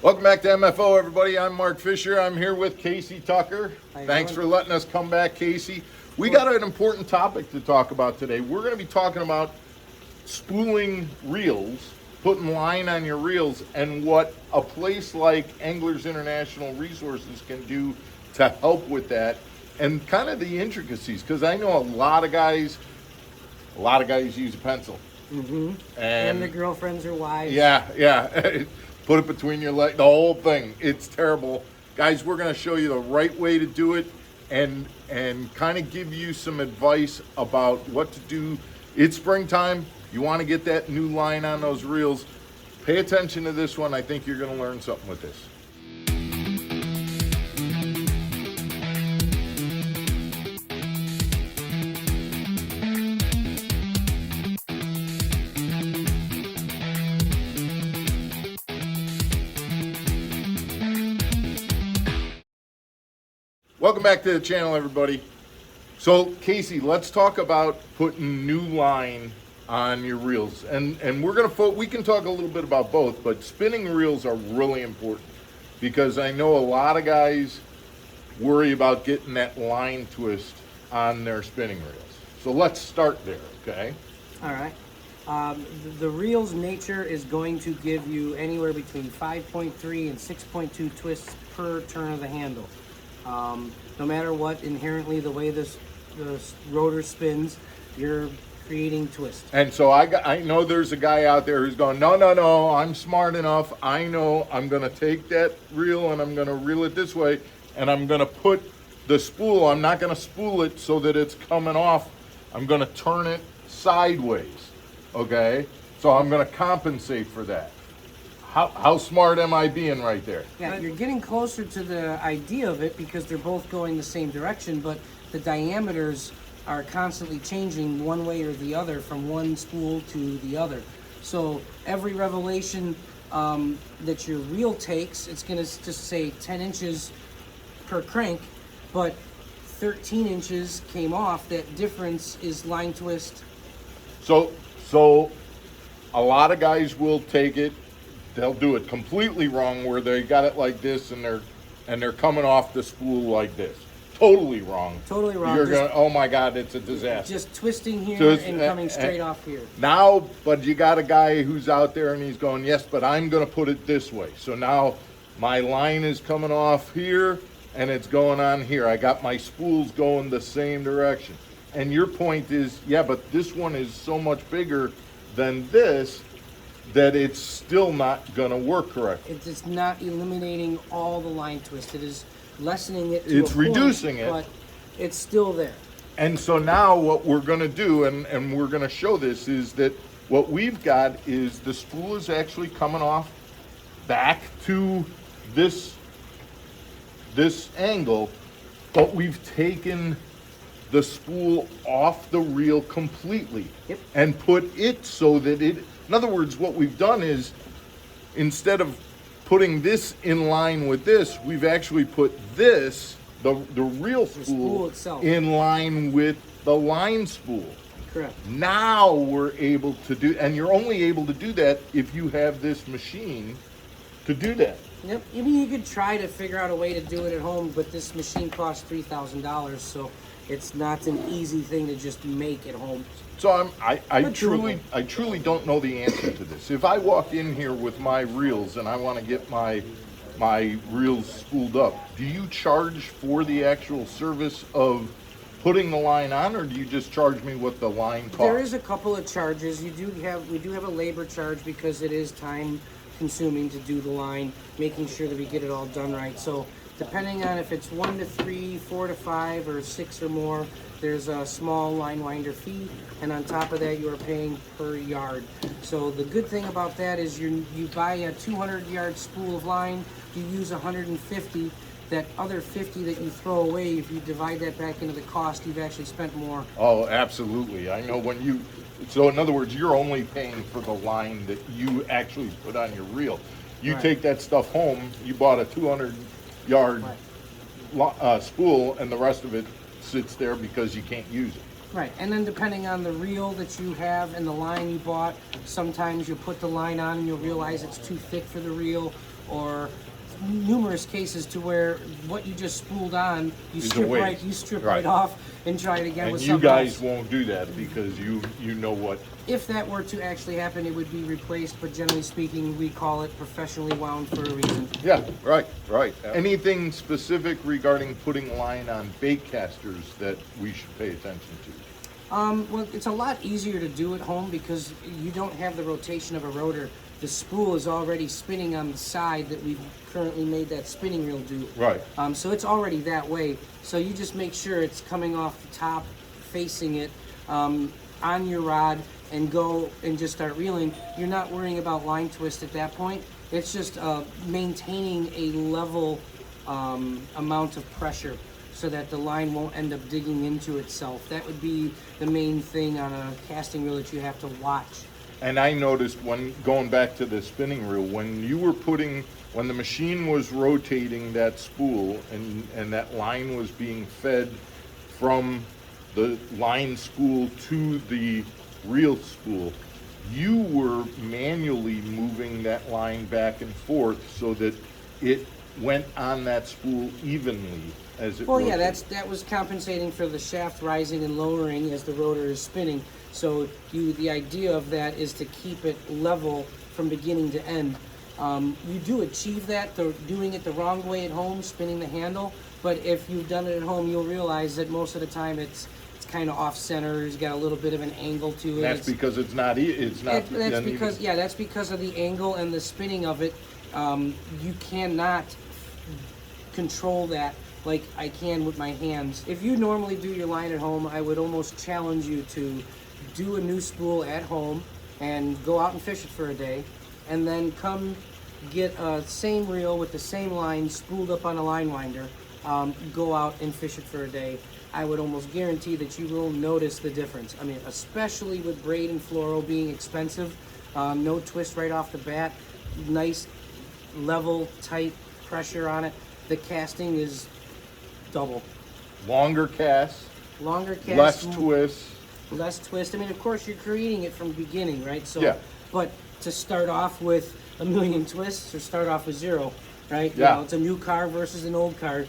Welcome back to MFO, everybody. I'm Mark Fisher. I'm here with Casey Tucker. Thanks for letting us come back, Casey. We got an important topic to talk about today. We're going to be talking about spooling reels, putting line on your reels, and what a place like Anglers International Resources can do to help with that, and kind of the intricacies, because I know a lot of guys use a pencil. Mm-hmm. And the girlfriends or wives. Yeah. Put it between your legs, the whole thing. It's terrible. Guys, we're going to show you the right way to do it and kind of give you some advice about what to do. It's springtime. You want to get that new line on those reels. Pay attention to this one. I think you're going to learn something with this. Welcome back to the channel, everybody. So, Casey, let's talk about putting new line on your reels. And we're going to we can talk a little bit about both, but spinning reels are really important because I know a lot of guys worry about getting that line twist on their spinning reels. So let's start there, okay? All right. The reel's nature is going to give you anywhere between 5.3 and 6.2 twists per turn of the handle. No matter what, inherently the way the rotor spins, you're creating twist. And so I know there's a guy out there who's going, no, I'm smart enough. I know I'm going to take that reel and I'm going to reel it this way, and I'm going to put the spool, I'm not going to spool it so that it's coming off. I'm going to turn it sideways, okay? So I'm going to compensate for that. How smart am I being right there? Yeah, you're getting closer to the idea of it because they're both going the same direction, but the diameters are constantly changing one way or the other from one spool to the other. So every revelation that your reel takes, it's going to just say 10 inches per crank, but 13 inches came off. That difference is line twist. So a lot of guys will take it. They'll do it completely wrong where they got it like this and they're coming off the spool like this. Totally wrong. Totally wrong. You're going, oh my God, it's a disaster. Just twisting here and coming straight off here. Now, but you got a guy who's out there and he's going, yes, but I'm going to put it this way. So now my line is coming off here and it's going on here. I got my spools going the same direction. And your point is, yeah, but this one is so much bigger than this that it's still not going to work correctly. It's not eliminating all the line twist. It is lessening it to it's a point, reducing it, but it's still there. And so now what we're going to do, and we're going to show this, is that what we've got is the spool is actually coming off back to this angle, but we've taken the spool off the reel completely. Yep. And put it so that it, in other words, what we've done is, instead of putting this in line with this, we've actually put this, the real spool itself, in line with the line spool. Correct. Now we're able to do, and you're only able to do that if you have this machine to do that. Yep. I mean, you could try to figure out a way to do it at home, but this machine costs $3,000, so it's not an easy thing to just make at home. So I truly don't know the answer to this. If I walk in here with my reels and I want to get my reels spooled up, do you charge for the actual service of putting the line on, or do you just charge me what the line costs? There is a couple of charges. We do have a labor charge because it is time consuming to do the line, making sure that we get it all done right. So depending on if it's 1 to 3, 4 to 5, or 6 or more, there's a small line winder fee, and on top of that you are paying per yard. So the good thing about that is you buy a 200-yard spool of line, you use 150. That other 50 that you throw away, if you divide that back into the cost, you've actually spent more. Oh, absolutely. I know when you, so in other words, you're only paying for the line that you actually put on your reel. You take that stuff home, you bought a 200-yard spool, and the rest of it sits there because you can't use it. Right, and then depending on the reel that you have and the line you bought, sometimes you'll put the line on and you'll realize it's too thick for the reel, or numerous cases to where what you just spooled on, you Is a strip waste. you strip Right. right off and try it again And with you something guys else. won't do that because you know what. If that were to actually happen, it would be replaced, but generally speaking, we call it professionally wound for a reason. Yeah, right. Anything specific regarding putting line on bait casters that we should pay attention to? Well, it's a lot easier to do at home because you don't have the rotation of a rotor. The spool is already spinning on the side that we've currently made that spinning reel do. Right. So it's already that way. So you just make sure it's coming off the top, facing it, on your rod, and go and just start reeling. You're not worrying about line twist at that point. It's just maintaining a level amount of pressure so that the line won't end up digging into itself. That would be the main thing on a casting reel that you have to watch. And I noticed when going back to the spinning reel, when the machine was rotating that spool and that line was being fed from the line spool to the reel spool, you were manually moving that line back and forth so that it went on that spool evenly as it Well, yeah, rotated. that was compensating for the shaft rising and lowering as the rotor is spinning. So the idea of that is to keep it level from beginning to end. You do achieve that doing it the wrong way at home, spinning the handle. But if you've done it at home, you'll realize that most of the time it's kind of off center. It's got a little bit of an angle to it. That's because it's not. That's because of the angle and the spinning of it. You cannot control that like I can with my hands. If you normally do your line at home, I would almost challenge you to do a new spool at home and go out and fish it for a day, and then come get a same reel with the same line spooled up on a line winder. Go out and fish it for a day. I would almost guarantee that you will notice the difference. I mean, especially with braid and fluoro being expensive, no twist right off the bat, nice level, tight pressure on it. The casting is double. Longer cast, Longer cast, less twist. less twist. I mean, of course, you're creating it from the beginning, right? So, Yeah. But to start off with a million twists or start off with zero, right? Yeah. You know, it's a new car versus an old car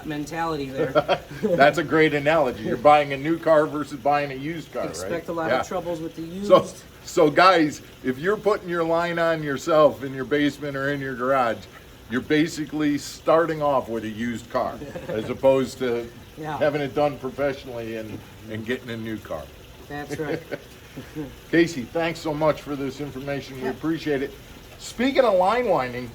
mentality there. That's a great analogy. You're buying a new car versus buying a used car, Expect right? a lot Yeah. of troubles with the used. So guys, if you're putting your line on yourself in your basement or in your garage, you're basically starting off with a used car as opposed to Yeah. having it done professionally and getting a new car. That's right. Casey, thanks so much for this information. We Yeah. appreciate it. Speaking of line winding,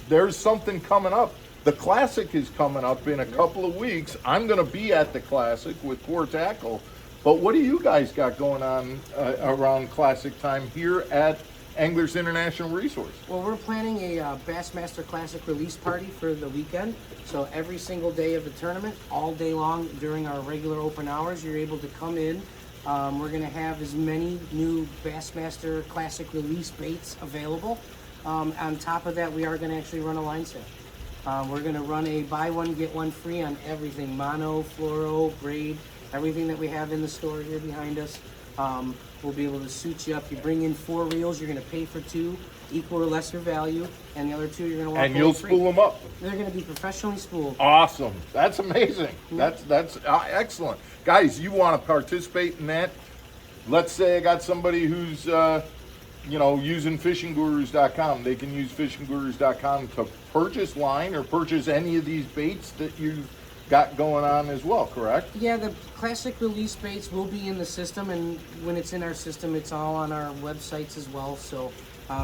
there's something coming up. The Classic is coming up in a couple of weeks. I'm going to be at the Classic with Core Tackle. But what do you guys got going on around Classic time here at Anglers International Resource? Well, we're planning a Bassmaster Classic release party for the weekend. So every single day of the tournament, all day long during our regular open hours, you're able to come in. We're going to have as many new Bassmaster Classic release baits available. On top of that, we are going to actually run a line sale. We're going to run a buy one, get one free on everything. Mono, fluoro, braid, everything that we have in the store here behind us. We'll be able to suit you up. You bring in 4 reels, you're going to pay for 2, equal or lesser value, and the other 2 you're going to walk And away you'll free. spool them up. They're going to be professionally spooled. Awesome. That's amazing. That's excellent. Guys, you want to participate in that? Let's say I got somebody who's using fishinggurus.com. They can use fishinggurus.com to purchase line or purchase any of these baits that you've got going on as well, correct? Yeah, the classic release baits will be in the system, and when it's in our system, it's all on our websites as well, so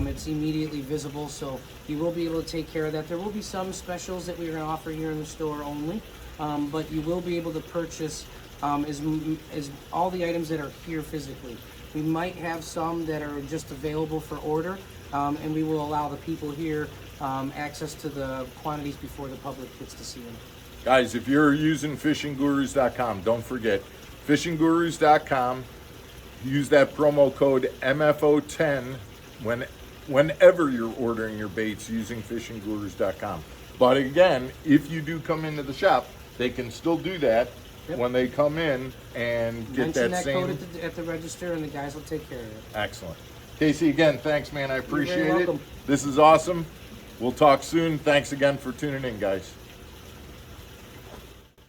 it's immediately visible, so you will be able to take care of that. There will be some specials that we're going to offer here in the store only, but you will be able to purchase as all the items that are here physically. We might have some that are just available for order, and we will allow the people here access to the quantities before the public gets to see them. Guys, if you're using fishinggurus.com, don't forget fishinggurus.com. Use that promo code MFO10 whenever you're ordering your baits using fishinggurus.com. But again, if you do come into the shop, they can still do that. Yep. When they come in and get Mention that that code same. at the register, and the guys will take care of it. Excellent. Casey, again, thanks, man. I appreciate very it. welcome. This is awesome. We'll talk soon. Thanks again for tuning in, guys.